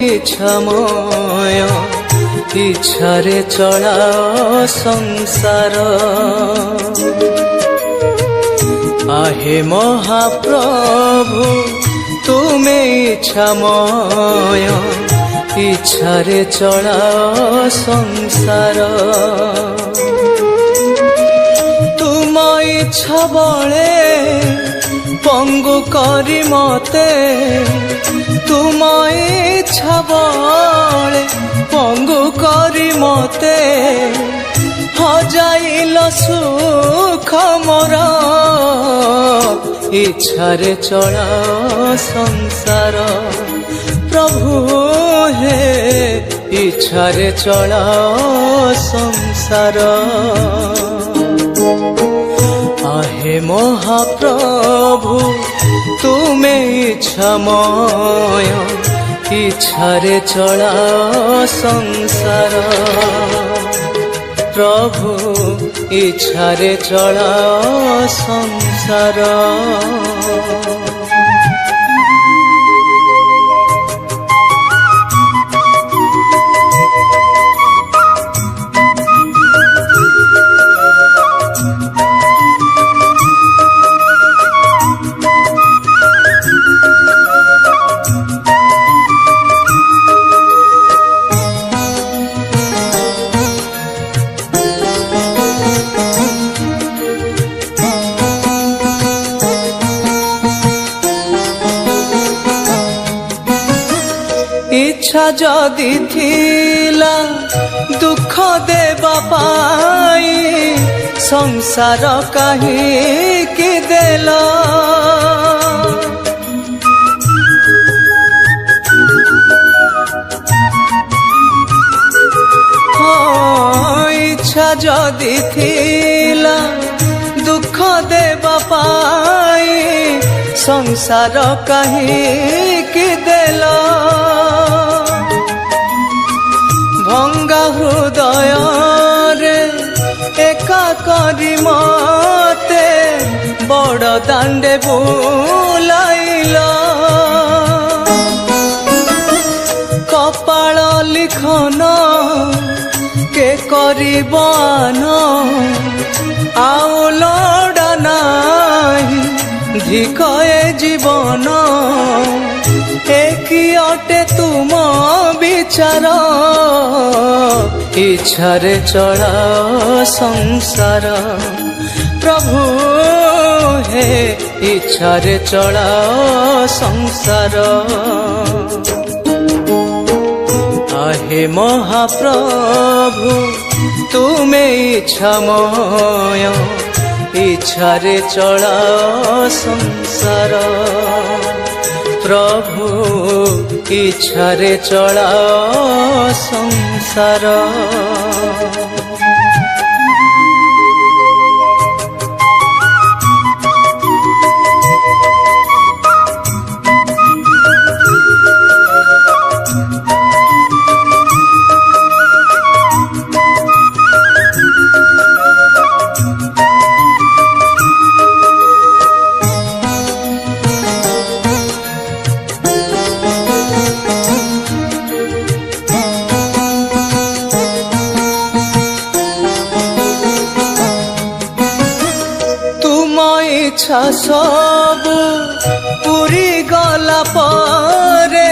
इच्छामय इच्छारे चला संसार आहे महाप्रभु तुमे इच्छामय इच्छारे चला संसार तुम इच्छा बळे पंगु करी मते तुम इच्छा बळे पंगु करी मते हजाइल सुख मोर इच्छारे चला संसार प्रभु हे इच्छारे चला संसार आहे महाप्रभु तुमे इच्छामय इच्छारे चला संसार प्रभु इच्छारे चला संसार इच्छा जदि थिला दुख देवा पाई संसार कहीं कि देला इच्छा जदि थिला दुख देवा पाई संसार कहीं कि देला भंगा हृदय रे एका करी मते बड़ दांडे बुलाइला कपाल लिखन के करिबान आउ लड़ा नाही धिकए जीवन एक अटे तुम विचार इच्छारे चला संसार प्रभु हे इच्छारे चला संसार आहे महाप्रभु तुमे इच्छामय इच्छारे चला संसार प्रभु इच्छारे चला संसार इच्छा सब पूरी गला परे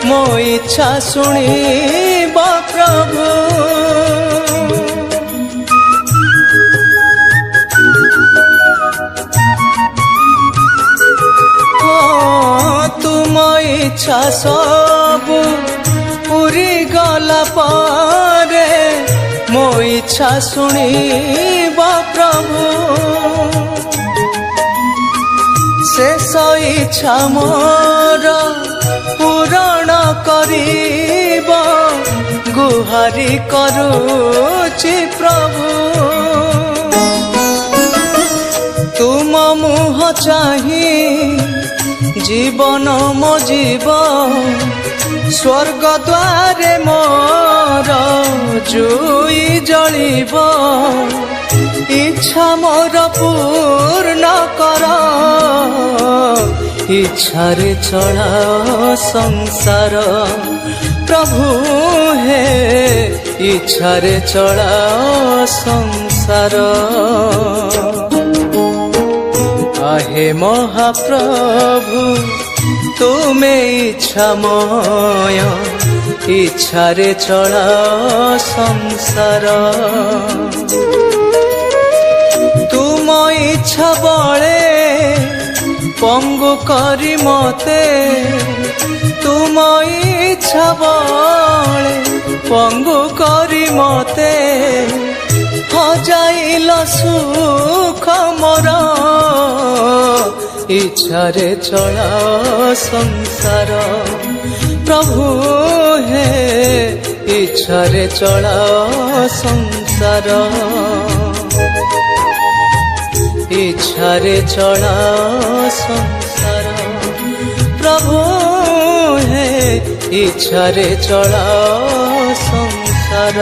मो इच्छा सुनिब प्रभु तुम इच्छा सब पूरी गला परे मो इच्छा सुनिब प्रभु शेष इच्छा मोर पूरण करिब गुहारी करुछि प्रभु तुम मुह चाही जीवन मो जीव स्वर्ग द्वारे मोर जुई जलिब इच्छा मोर पूर्ण कर इच्छारे चलाओ संसार प्रभु हे इच्छारे चलाओ संसार आहे महाप्रभु तुमे इच्छामय इच्छारे चलाओ संसार तुम इच्छा बळे पंगु करी मते तुम इच्छा बळे पंगु करी मते हजाइल सुख मोर इच्छारे चलाओ संसार प्रभु हे इच्छारे चलाओ संसार इच्छारे चलाओ संसार प्रभु हे इच्छारे चलाओ संसार।